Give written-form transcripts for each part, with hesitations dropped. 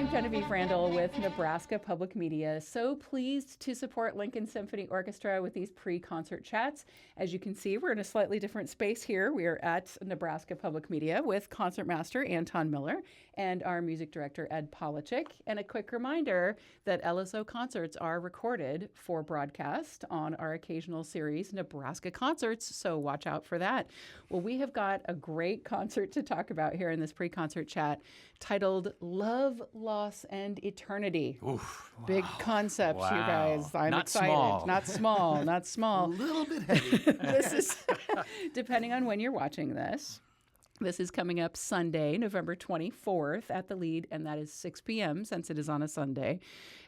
I'm Genevieve Randall with Nebraska Public Media. So pleased to support Lincoln Symphony Orchestra with these pre-concert chats. As you can see, we're in a slightly different space here. We are at Nebraska Public Media with concertmaster Anton Miller and our music director Ed Polachek. And a quick reminder that LSO concerts are recorded for broadcast on our occasional series, Nebraska Concerts, so watch out for that. Well, we have got a great concert to talk about here in this pre-concert chat titled Love, Loss, and Eternity. Oof. Big concepts, you guys. I'm Not excited. small. Not small, not A small. little bit heavy. This is, depending on when you're watching this, this is coming up Sunday, November 24th at the Lied, and that is 6 p.m. since it is on a Sunday.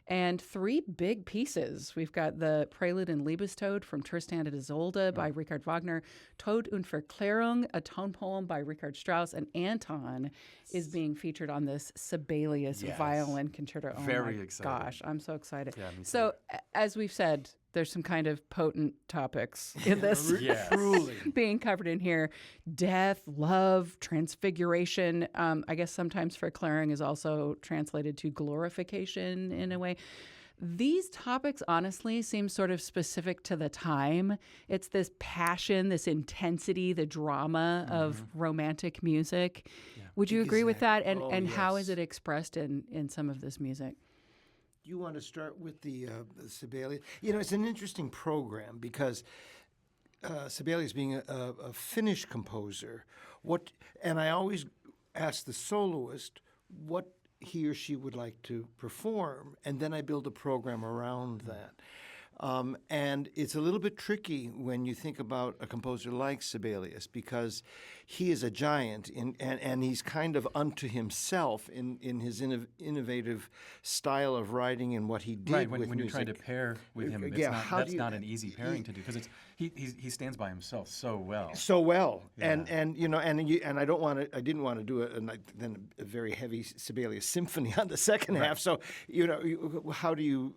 And three big pieces. We've got the Prelude and Liebestod from Tristan and Isolde by Richard Wagner, Tod und Verklärung, a tone poem by Richard Strauss, and Anton is being featured on this Sibelius violin concerto. Oh Very my excited. gosh, I'm so excited. Yeah, me too. So, as we've said, there's some kind of potent topics in this Yes. Truly. being covered in here. Death, love, transfiguration. I guess sometimes verklärung is also translated to glorification in a way. These topics, honestly, seem sort of specific to the time. It's this passion, this intensity, the drama of romantic music. Would you agree with that? And, Oh, and how yes. is it expressed in some of this music? You want to start with the Sibelius? You know, it's an interesting program because Sibelius being a Finnish composer, and I always ask the soloist what he or she would like to perform, and then I build a program around that. And it's a little bit tricky when you think about a composer like Sibelius because he is a giant and he's kind of unto himself in his innovative style of writing and what he did Right, with when you're music. trying to pair with him, Yeah, it's how that's do you- not an easy pairing to do because he stands by himself so well. So well, Yeah. and you know, and I didn't want to do a very heavy Sibelius symphony on the second half. So you know, how do you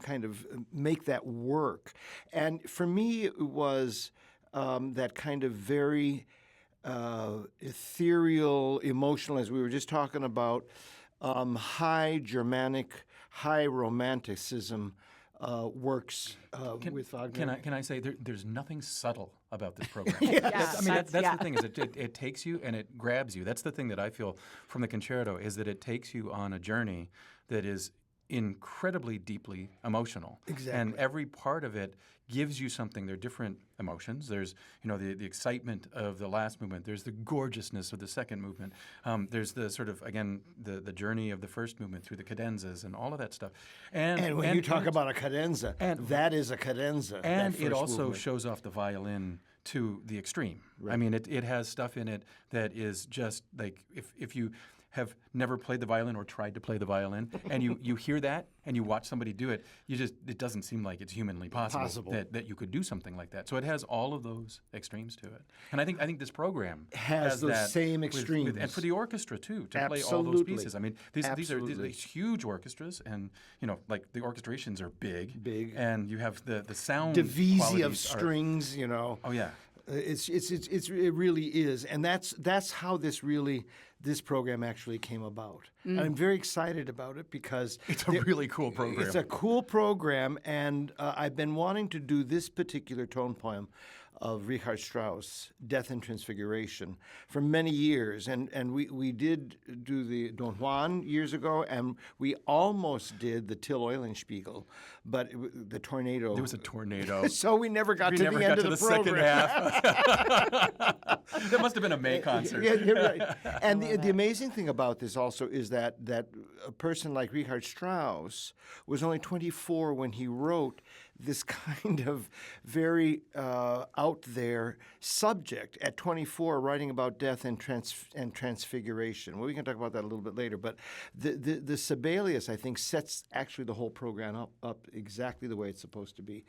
kind of make that work? And for me, it was that kind of very ethereal, emotional, as we were just talking about, high Germanic, high romanticism. Works with Wagner. Can I say there's nothing subtle about this program? Yes. I mean, that's Yeah. the thing is it takes you and it grabs you. That's the thing that I feel from the concerto is that it takes you on a journey that is incredibly deeply emotional. Exactly. And every part of it gives you something. There are different emotions. There's, you know, the excitement of the last movement. There's the gorgeousness of the second movement. There's the sort of, again, the journey of the first movement through the cadenzas and all of that stuff. And when you talk about a cadenza, and- that is a cadenza. and that it first also movement. shows off the violin to the extreme. I mean, it has stuff in it that is just like if you have never played the violin or tried to play the violin and you hear that and you watch somebody do it, it doesn't seem like it's humanly possible. That you could do something like that. So it has all of those extremes to it. And I think this program Has those that same with- extremes. and for the orchestra too, to play all those Absolutely. pieces. I mean, these are Absolutely. these huge orchestras and you know, like the orchestrations are big. Big. And you have the sound divisi of qualities are- strings, you know. Oh yeah. It really is, and that's how this program actually came about. And I'm very excited about it because It's a really cool program. It's a cool program, and I've been wanting to do this particular tone poem of Richard Strauss, Death and Transfiguration, for many years. And we did do the Don Juan years ago, and we almost did the Till Eulenspiegel, but the tornado. There was a tornado. So we never got We to never the got end to of the the second program. half. That must have been a May concert. Yeah, you're right. And the amazing thing about this also is that a person like Richard Strauss was only 24 when he wrote this kind of very out there subject at 24, writing about death and transfiguration. Well, we can talk about that a little bit later. But the Sibelius, I think, sets actually the whole program up exactly the way it's supposed to be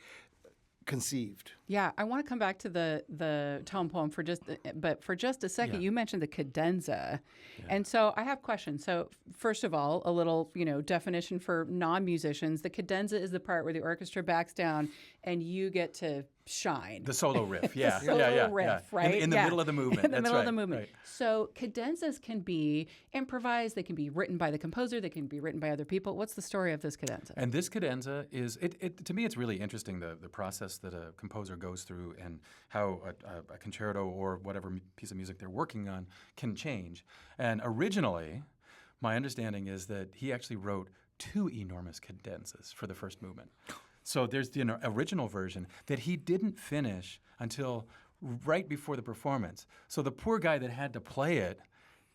conceived. Yeah, I want to come back to the tone poem for just a second. Yeah. You mentioned the cadenza, and so I have questions. So first of all, a little definition for non-musicians: the cadenza is the part where the orchestra backs down and you get to shine. The solo riff, yeah, solo yeah, yeah, riff, yeah. right? In the Yeah. middle of the movement. In the That's middle of the right, movement. right. So cadenzas can be improvised. They can be written by the composer. They can be written by other people. What's the story of this cadenza? And this cadenza is, to me, it's really interesting, the process that a composer goes through and how a concerto or whatever piece of music they're working on can change. And originally, my understanding is that he actually wrote 2 enormous cadenzas for the first movement. So there's the original version that he didn't finish until right before the performance. So the poor guy that had to play it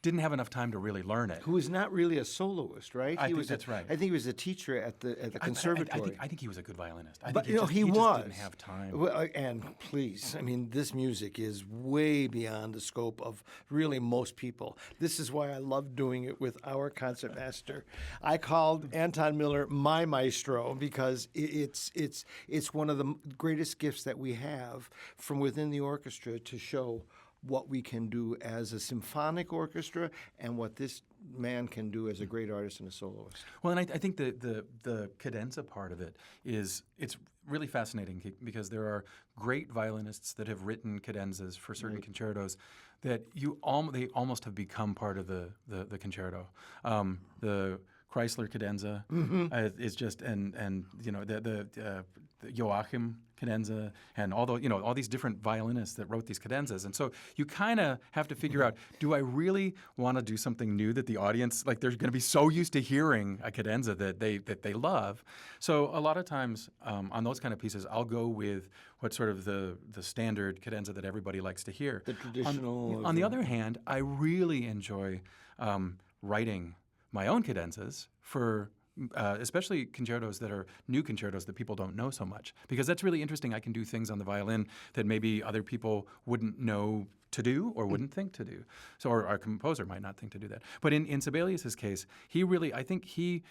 didn't have enough time to really learn it. Who was not really a soloist, right? I He think was that's right. I think he was a teacher at the conservatory. I think he was a good violinist. I But think he just was. didn't have time. Well, and please, I mean, this music is way beyond the scope of really most people. This is why I love doing it with our concertmaster. I called Anton Miller my maestro because it's one of the greatest gifts that we have from within the orchestra to show what we can do as a symphonic orchestra and what this man can do as a great artist and a soloist. Well, and I think the cadenza part of it it's really fascinating because there are great violinists that have written cadenzas for certain concertos that they almost have become part of the concerto. The Chrysler cadenza is just and the Joachim cadenza and all these different violinists that wrote these cadenzas, and so you kind of have to figure out, do I really want to do something new that the audience, like, they're going to be so used to hearing a cadenza that they love? So a lot of times on those kind of pieces, I'll go with what's sort of the standard cadenza that everybody likes to hear. The traditional. On the other hand, I really enjoy writing my own cadenzas for especially concertos that are new concertos that people don't know so much, because that's really interesting. I can do things on the violin that maybe other people wouldn't know to do or wouldn't think to do. So, or our composer might not think to do that. But in Sibelius's case, I think he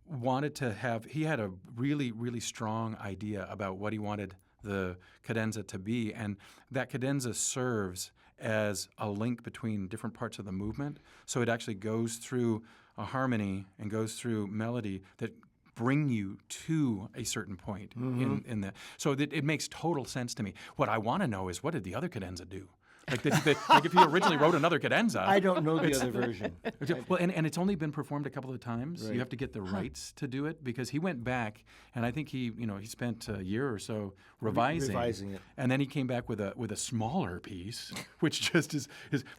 had a really, really strong idea about what he wanted the cadenza to be, and that cadenza serves as a link between different parts of the movement. So it actually goes through a harmony and goes through melody that bring you to a certain point in the. So that it makes total sense to me. What I want to know is, what did the other cadenza do? Like if he originally wrote another cadenza. I don't know the other version. Well, and it's only been performed a couple of times. Right. You have to get the rights to do it, because he went back, and I think he spent a year or so revising it. and then he came back with a smaller piece, which just is.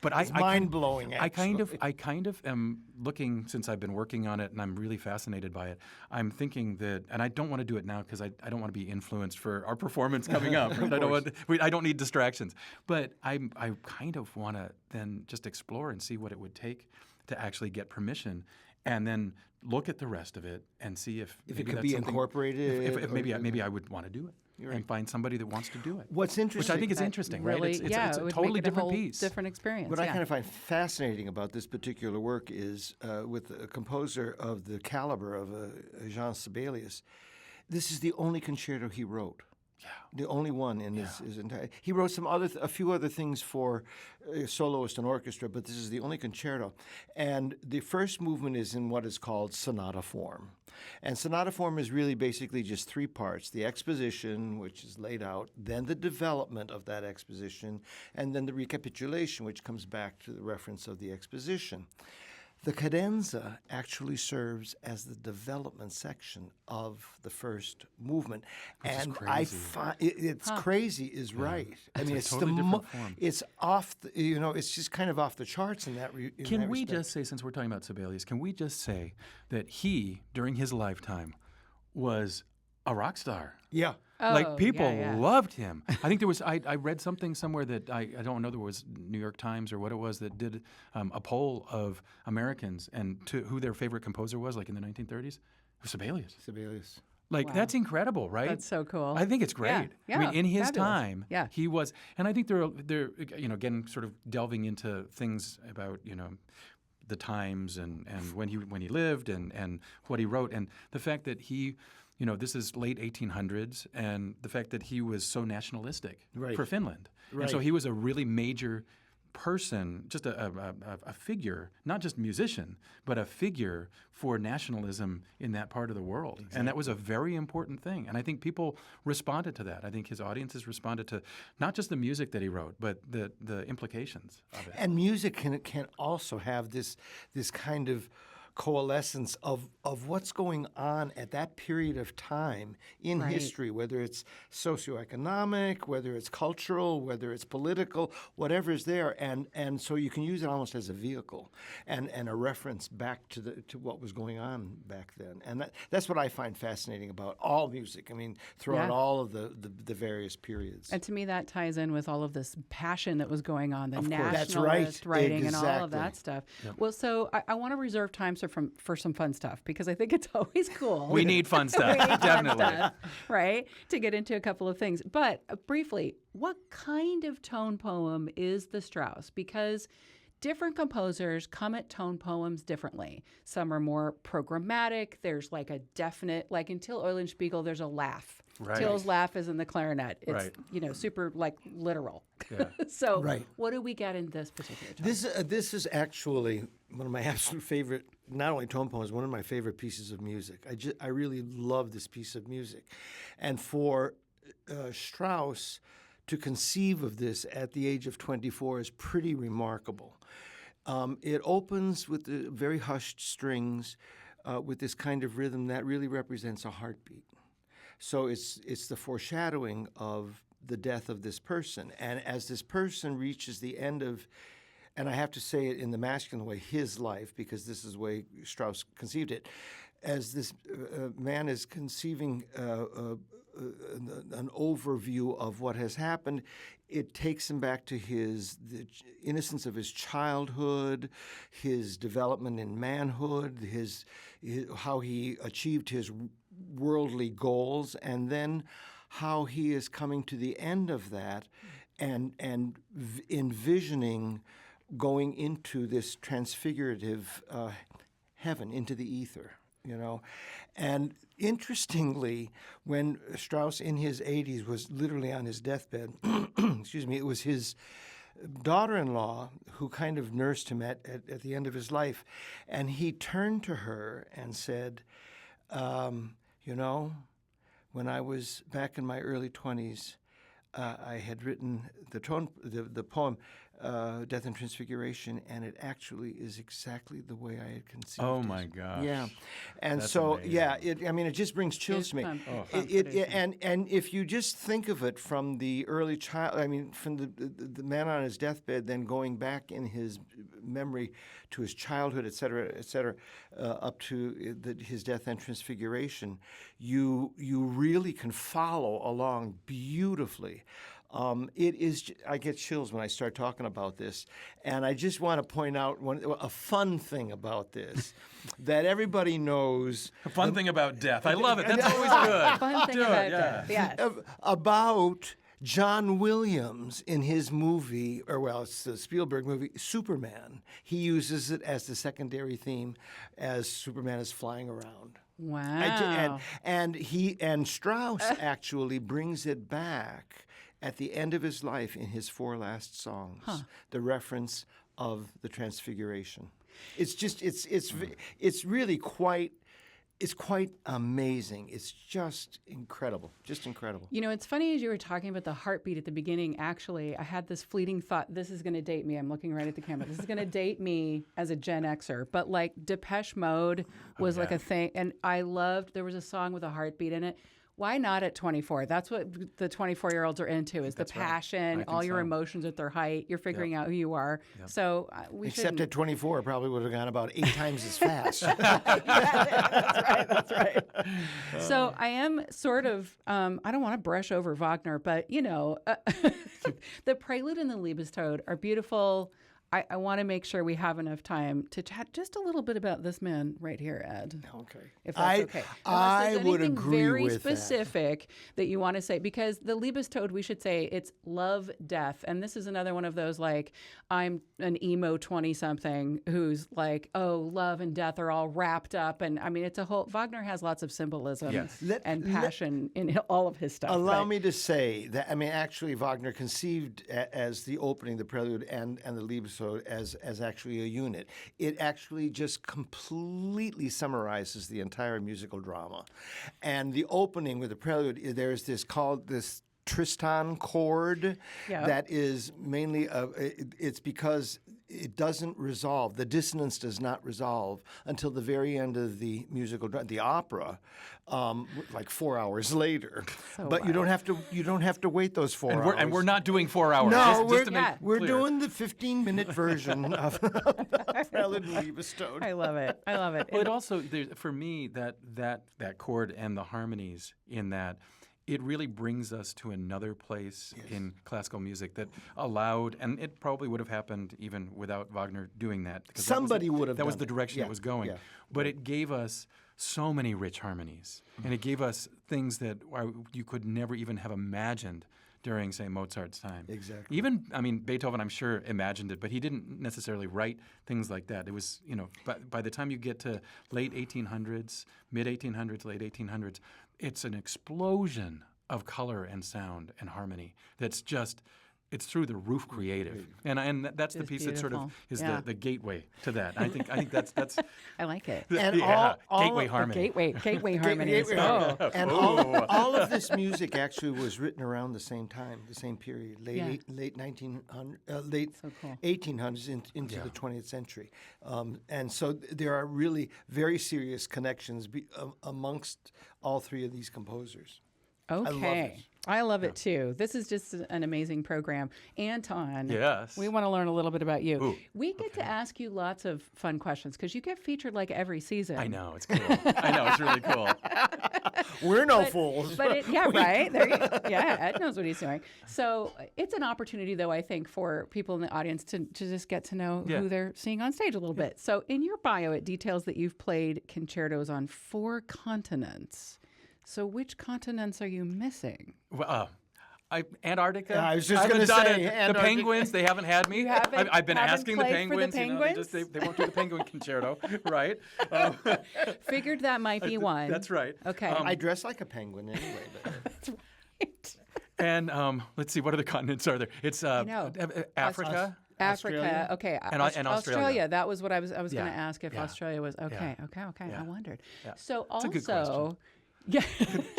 But It's mind-blowing, I kind of am looking, since I've been working on it, and I'm really fascinated by it. I'm thinking that, and I don't want to do it now because I don't want to be influenced for our performance coming up. Right? I don't need distractions, but I kind of want to then just explore and see what it would take to actually get permission, and then look at the rest of it and see if If maybe it could that's be something- incorporated. If maybe I would want to do it and find somebody that wants to do it. What's interesting, Which I think is That interesting, really, right? It's it a would totally make it a different whole piece. different experience. What I yeah. kind of find fascinating about this particular work is with a composer of the caliber of Jean Sibelius, this is the only concerto he wrote. Yeah. The only one in his entire. He wrote a few other things for soloist and orchestra, but this is the only concerto. And the first movement is in what is called sonata form. And sonata form is really basically just 3 parts: the exposition, which is laid out, then the development of that exposition, and then the recapitulation, which comes back to the reference of the exposition. The cadenza actually serves as the development section of the first movement, and I crazy. find it's crazy is right. I mean, it's totally the different form. it's off. It's just kind of off the charts in that. Can we just say, since we're talking about Sibelius, can we just say that he, during his lifetime, was a rock star? Yeah. Like, people yeah. loved him. I think there was. I read something somewhere that I don't know. There was New York Times or what it was that did a poll of Americans and to who their favorite composer was, like in the 1930s. It was Sibelius. Sibelius. Like, Wow. that's incredible, right? That's so cool. I think it's great. Yeah, I mean, in his fabulous. time, Yeah. he was, and I think they're again sort of delving into things about the times and when he lived and what he wrote, and the fact that he. This is late 1800s, and the fact that he was so nationalistic Right. for Finland. And Right. so he was a really major person, just a figure, not just musician, but a figure for nationalism in that part of the world. Exactly. And that was a very important thing. And I think people responded to that. I think his audiences responded to not just the music that he wrote, but the implications of it. And music can also have this kind of coalescence of what's going on at that period of time in history, whether it's socioeconomic, whether it's cultural, whether it's political, whatever is there, and so you can use it almost as a vehicle and a reference back to what was going on back then. And that's what I find fascinating about all music. I mean, throughout all of the various periods. And to me, that ties in with all of this passion that was going on, the That's nationalist right. writing and all of Exactly. that stuff. Yep. Well, so I want to reserve time for some fun stuff because I think it's always cool. We need fun stuff, definitely. Fun stuff, right? To get into a couple of things. But briefly, what kind of tone poem is the Strauss? Because different composers come at tone poems differently. Some are more programmatic. There's like a definite, like in Till Eulenspiegel, there's a laugh. Right. Till's laugh is in the clarinet. It's, Right. Super like literal. Yeah. So Right. what do we get in this particular tone? This is actually one of my absolute favorite, not only tone poems, one of my favorite pieces of music. I really love this piece of music. And for Strauss to conceive of this at the age of 24 is pretty remarkable. It opens with the very hushed strings with this kind of rhythm that really represents a heartbeat. So it's the foreshadowing of the death of this person. And as this person reaches the end of, and I have to say it in the masculine way, his life, because this is the way Strauss conceived it, as this man is conceiving an overview of what has happened, it takes him back to the innocence of his childhood, his development in manhood, his how he achieved his worldly goals, and then how he is coming to the end of that and envisioning going into this transfigurative heaven, into the ether, And interestingly, when Strauss in his 80s was literally on his deathbed, excuse me, it was his daughter-in-law who kind of nursed him at the end of his life. And he turned to her and said, when I was back in my early 20s, I had written the poem, Death and Transfiguration, and it actually is exactly the way I had conceived it. Oh, my gosh. Yeah. And That's so, amazing. yeah, it just brings chills to me. And if you just think of it from the early from the man on his deathbed, then going back in his memory to his childhood, et cetera, up to his death and transfiguration, you really can follow along beautifully. I get chills when I start talking about this, and I just want to point out a fun thing about this that everybody knows. A fun thing about death. I love it. That's always good. Fun thing about death, yes. About John Williams in his movie, it's the Spielberg movie, Superman. He uses it as the secondary theme as Superman is flying around. Wow. And Strauss actually brings it back at the end of his life in his 4 last songs, the reference of the Transfiguration. It's just it's really quite amazing. It's just incredible. It's funny as you were talking about the heartbeat at the beginning, actually, I had this fleeting thought, this is going to date me. I'm looking right at the camera. This is going to date me as a Gen Xer, but like Depeche Mode was like a thing. And there was a song with a heartbeat in it. Why not at 24? That's what the 24-year-olds are into, is the passion, all your emotions at their height. You're figuring out who you are. Yep. So Except at 24, probably would have gone about 8 times as fast. That's right. So I am sort of, I don't want to brush over Wagner, but, the Prelude and the Liebestod are beautiful. I want to make sure we have enough time to chat just a little bit about this man right here, Ed. Okay. If that's okay. I Unless there's would anything agree very with that. specific that you want to say, because the Liebestod, we should say it's love, death. And this is another one of those, like, I'm an emo 20-something who's like, oh, love and death are all wrapped up. And I mean, it's a whole, Wagner has lots of symbolism Yes. and passion in all of his stuff. Allow but- me to say that, I mean, actually, Wagner conceived as the opening, the prelude, and the Liebestod as actually a unit. It actually just completely summarizes the entire musical drama. And the opening with the prelude, there's this Tristan chord Yeah. that is mainly, it's because it doesn't resolve. The dissonance does not resolve until the very end of the musical, the opera, like 4 hours later. But you don't have to wait those 4 hours. And we're not doing 4 hours. No, just to make we're clear. doing the 15-minute version of Prelude and Liebestod. I love it. I love it. Well, it also, for me, that chord and the harmonies in that, it really brings us to another place in classical music that allowed, and it probably would have happened even without Wagner doing that. Because Somebody would have That was done the it. direction Yeah, it was going. yeah. But it gave us so many rich harmonies, and it gave us things that you could never even have imagined during, say, Mozart's time. Exactly. Even, I mean, Beethoven, I'm sure, imagined it, but he didn't necessarily write things like that. It was, by the time you get to late 1800s, mid 1800s, late 1800s, it's an explosion of color and sound and harmony that's just, it's through the roof creative. And that's the It's piece that sort of beautiful. is Yeah. the gateway to that. I think that's I like it. And yeah, all gateway of- harmony. Gateway harmonies. Gateway Oh, harmony. And all of this music actually was written around the same time, the same period, late 1900, late So cool. 1800s into the 20th century. And so there are really very serious connections amongst all three of these composers. okay. I love it too. This is just an amazing program. Anton, Yes. we want to learn a little bit about you. Ooh, We get to ask you lots of fun questions because you get featured like every season. I know, it's cool. I know, it's really cool. We're no fools. But right. There you go. Yeah, Ed knows what he's doing. So it's an opportunity, though, I think, for people in the audience to just get to know Yeah. who they're seeing on stage a little bit. So in your bio, it details that you've played concertos on 4 continents. So which continents are you missing? Well, Antarctica. Yeah, I was just haven't gonna done say, it. The Antarctica. Penguins, they haven't had me. You haven't- I've been haven't asking the played for the Penguins. They just Penguins? they won't do the Penguin concerto, right? Figured that might be one. That's right. Okay. I dress like a penguin anyway. But That's right. And let's see, what other continents are there? It's know. Africa. Africa. Australia? Okay. And Australia. That was what I was going Yeah, to ask if yeah, Australia was okay. yeah, Okay. yeah, I wondered. yeah. So It's a good also, yeah,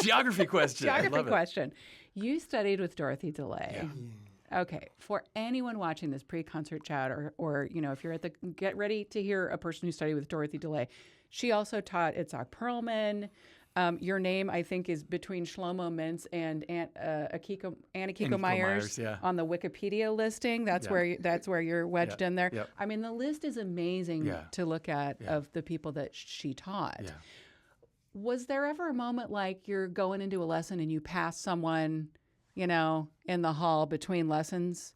Geography question. I geography love it. question. You studied with Dorothy DeLay. Okay. For anyone watching this pre-concert chat, or if you're get ready to hear a person who studied with Dorothy DeLay, she also taught Itzhak Perlman. Your name, I think, is between Shlomo Mintz and Anna Kiko Myers yeah. on the Wikipedia listing. That's Yeah. where you're wedged in there. Yep. I mean, the list is amazing Yeah. to look at of the people that she taught. Yeah. Was there ever a moment like you're going into a lesson and you pass someone, in the hall between lessons?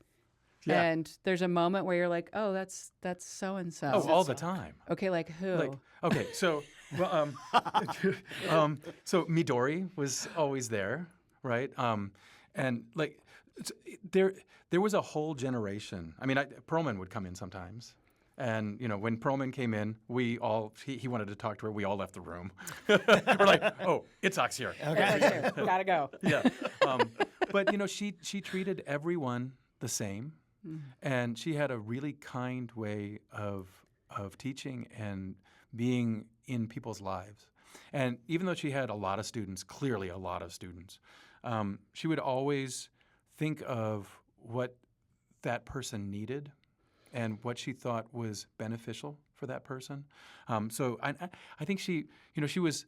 Yeah. And there's a moment where you're like, oh, that's so and so. Oh, all the time. Okay, like who? Like, okay, so so Midori was always there, right? And like there was a whole generation. I mean, Perlman would come in sometimes. And when Perlman came in, he wanted to talk to her. We all left the room. We're like, oh, Itzhak's here. Gotta go. Yeah. But she treated everyone the same, and she had a really kind way of teaching and being in people's lives. And even though she had a lot of students, clearly a lot of students, she would always think of what that person needed and what she thought was beneficial for that person. So I think she was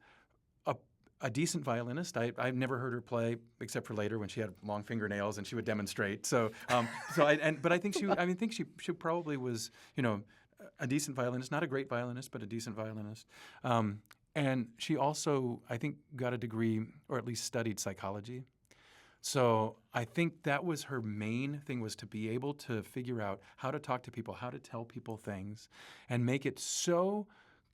a decent violinist. I've never heard her play except for later when she had long fingernails and she would demonstrate. But I think she probably was a decent violinist, not a great violinist, but a decent violinist. And she also, I think, got a degree or at least studied psychology. So I think that was her main thing, was to be able to figure out how to talk to people, how to tell people things, and make it so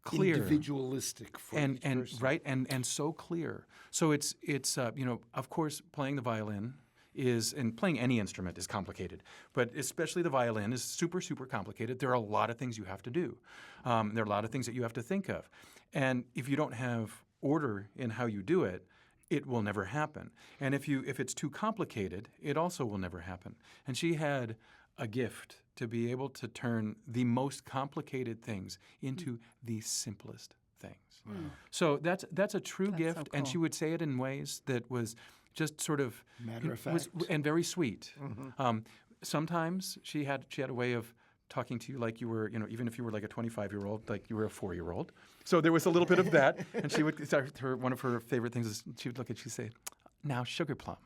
clear. Individualistic for each and person. right and so clear. So it's of course playing the violin is, and playing any instrument is complicated, but especially the violin is super complicated. There are a lot of things you have to do. There are a lot of things that you have to think of, and if you don't have order in how you do it, it will never happen. And if it's too complicated, it also will never happen. And she had a gift to be able to turn the most complicated things into the simplest things. So that's a true That's so gift, and she cool. would say it in ways that was just sort of Matter of was- fact. and very sweet. Sometimes she had a way of talking to you like you were, even if you were like a 25-year-old, like you were a 4-year-old. So there was a little bit of that, and she would one of her favorite things is she would look at you and say, "Now, sugar plum."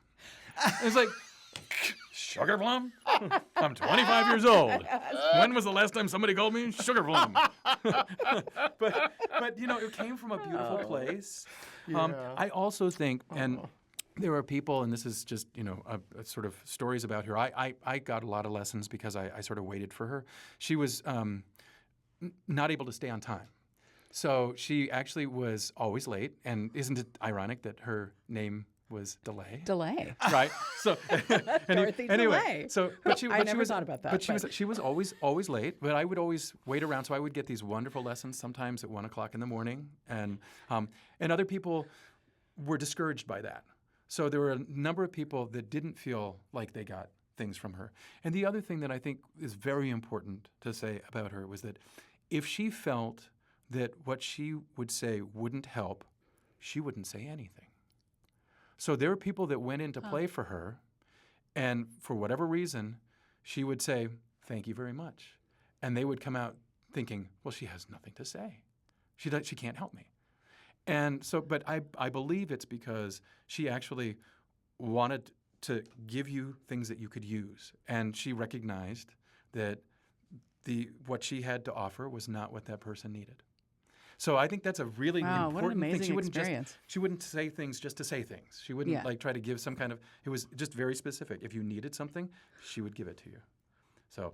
It was like, sugar plum? I'm 25 years old. When was the last time somebody called me sugar plum? but it came from a beautiful place. I also think, and there are people, and this is just a sort of stories about her. I got a lot of lessons because I sort of waited for her. She was not able to stay on time. So she actually was always late, and isn't it ironic that her name was Delay? Delay. Right. So Dorothy anyway, Delay. so but she, I but she never was, thought about that, But but- she was always late. But I would always wait around, so I would get these wonderful lessons sometimes at 1 o'clock in the morning, and other people were discouraged by that. So there were a number of people that didn't feel like they got things from her. And the other thing that I think is very important to say about her was that if she felt that what she would say wouldn't help, she wouldn't say anything. So there were people that went in to play for her, and for whatever reason, she would say, "Thank you very much." And they would come out thinking, well, she has nothing to say. She can't help me. And so, but I believe it's because she actually wanted to give you things that you could use. And she recognized that what she had to offer was not what that person needed. So I think that's a really Wow, what an important thing. amazing She wouldn't experience. she wouldn't say things just to say things. She wouldn't Yeah. like try to give some kind of, it was just very specific. If you needed something, she would give it to you. So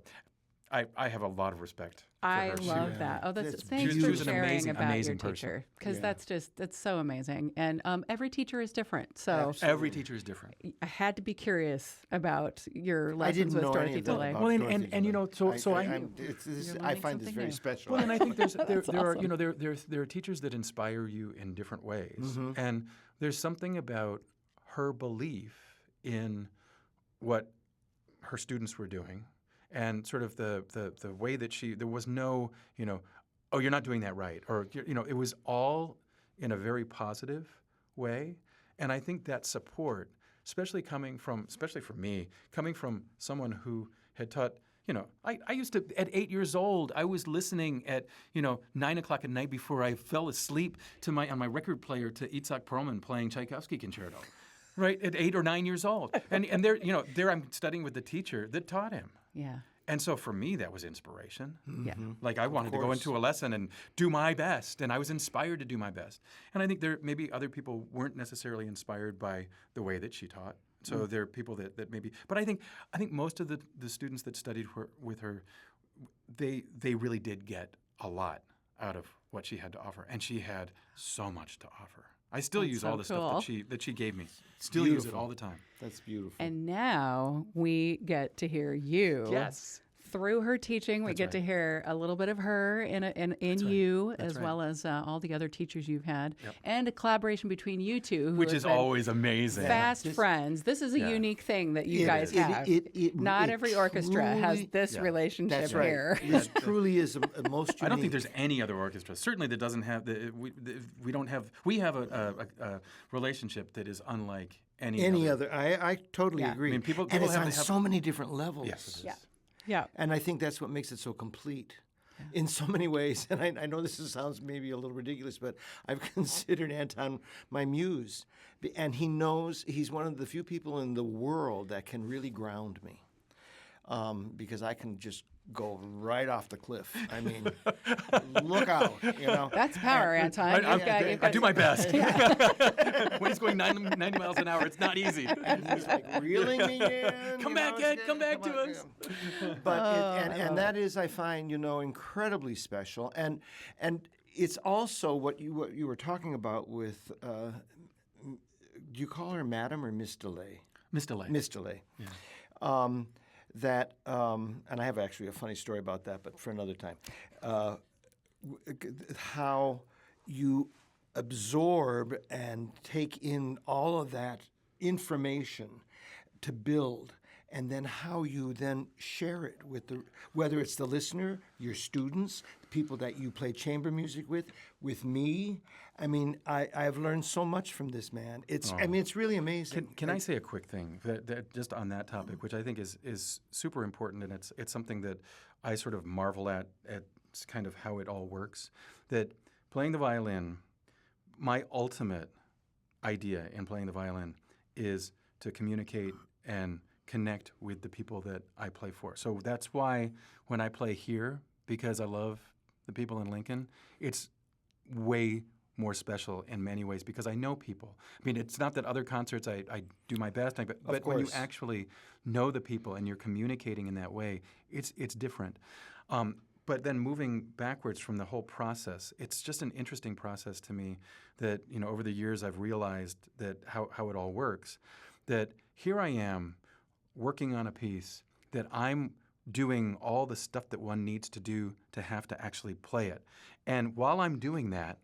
I have a lot of respect for I her. love that. Oh, That's thanks she for was an sharing amazing, about amazing your person. teacher, because Yeah. that's so amazing. And every teacher is different. So Every teacher is different. I had to be curious about your I lessons didn't with know Dorothy any of that Delay. about Well, and- Dorothy and, you know, Delay. so I- I'm- it's- this- You're I learning find this something very new. special. Well, and I think there are awesome. there are teachers that inspire you in different ways, and there's something about her belief in what her students were doing, and sort of the way that there was no oh, you're not doing that right, or it was all in a very positive way, and I think that support, especially for me, coming from someone who had taught. I used to, at 8 years old, I was listening at 9 o'clock at night before I fell asleep on my record player to Itzhak Perlman playing Tchaikovsky Concerto, right at 8 or 9 years old, and there I'm studying with the teacher that taught him, Yeah. and so for me that was inspiration. Yeah. Like I wanted to go into a lesson and do my best, and I was inspired to do my best. And I think maybe other people weren't necessarily inspired by the way that she taught. So there are people that maybe, but I think most of the students that studied with her, they really did get a lot out of what she had to offer, and she had so much to offer. I still That's use so all the stuff cool. that she gave me. Still use it Beautiful. all the time. That's beautiful. And now we get to hear you. Yes. Through her teaching, we That's get right. to hear a little bit of her in you, That's as right. well as all the other teachers you've had, Yep. and a collaboration between you two, who Which have is been always amazing. fast This- friends. This is a Yeah. unique thing that you It guys is. have. Not every orchestra has truly- this Yeah. relationship That's right. here. This truly is a most unique. I don't think there's any other orchestra, certainly that doesn't have we have a relationship that is unlike any other. I totally Yeah. agree. I mean, people and it's have on to have- so many different levels. Yes, it is. Yeah. Yeah. And I think that's what makes it so complete in so many ways. And I know sounds maybe a little ridiculous, but I've considered Anton my muse. And he knows he's one of the few people in the world that can really ground me. because I can just go right off the cliff. I mean, look out, you know. That's power, Anton. I do my best. When he's going 90 miles an hour, it's not easy. And he's like reeling me in. Come you back, know, Ed, come back to us. But and that is, I find, incredibly special. And it's also what you were talking about with. Do you call her Madam or Miss DeLay? Miss DeLay. Miss DeLay. Yeah. And I have actually a funny story about that, but for another time. How you absorb and take in all of that information to build, and then how you then share it with whether it's the listener, your students, the people that you play chamber music with me. I mean, I've learned so much from this man. I mean, it's really amazing. Can I say a quick thing that just on that topic, which I think is super important, and it's something that I sort of marvel at kind of how it all works. That playing the violin, my ultimate idea in playing the violin is to communicate and connect with the people that I play for. So that's why when I play here, because I love the people in Lincoln, it's way more special in many ways because I know people. I mean, it's not that other concerts I do my best, but when you actually know the people and you're communicating in that way, it's different. But then moving backwards from the whole process, it's just an interesting process to me that, over the years I've realized that how it all works, that here I am working on a piece that I'm doing all the stuff that one needs to do to have to actually play it. And while I'm doing that,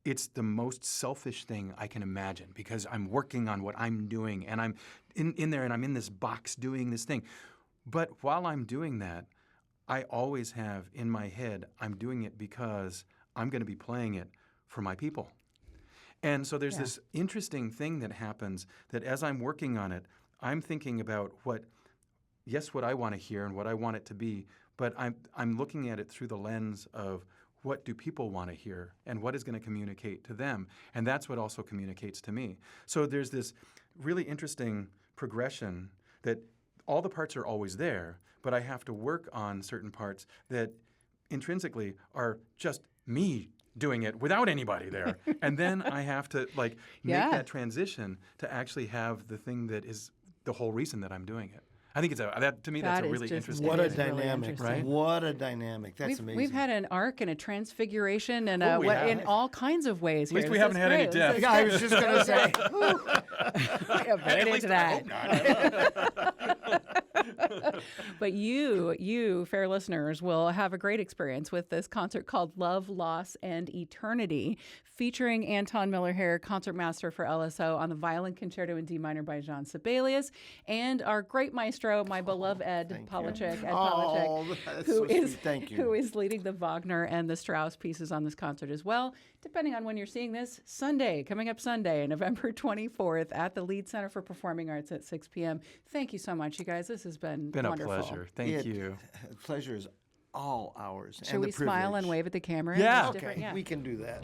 it's the most selfish thing I can imagine because I'm working on what I'm doing and I'm in there and I'm in this box doing this thing. But while I'm doing that, I always have in my head, I'm doing it because I'm going to be playing it for my people. And so there's this interesting thing that happens that as I'm working on it, I'm thinking about what I want to hear and what I want it to be, but I'm looking at it through the lens of what do people want to hear and what is going to communicate to them. And that's what also communicates to me. So there's this really interesting progression that all the parts are always there, but I have to work on certain parts that intrinsically are just me doing it without anybody there. And then I have to make that transition to actually have the thing that is the whole reason that I'm doing it. I think to me that's a really interesting. What a It's really dynamic, interesting. right? What a dynamic. That's amazing. We've had an arc and a transfiguration and Oh, we have. in all kinds of ways. At least here. we This haven't is had any great. deaths. This is Yeah, I great. was just going to say. Yeah, right At into least I that. hope not. But you, fair listeners, will have a great experience with this concert called Love, Loss, and Eternity, featuring Anton Miller-Hare, concertmaster for LSO, on the violin concerto in D minor by Jean Sibelius, and our great maestro, my beloved Ed Polachek, That's who so is sweet. Thank you. who is leading the Wagner and the Strauss pieces on this concert as well. Depending on when you're seeing this, coming up Sunday, November 24th at the Leeds Center for Performing Arts at 6 p.m. Thank you so much, you guys. This has been a wonderful. pleasure. Thank you. Pleasure is all ours. Should and we the smile and privilege. wave at the camera? Yeah. It's Okay, different, yeah. we can do that.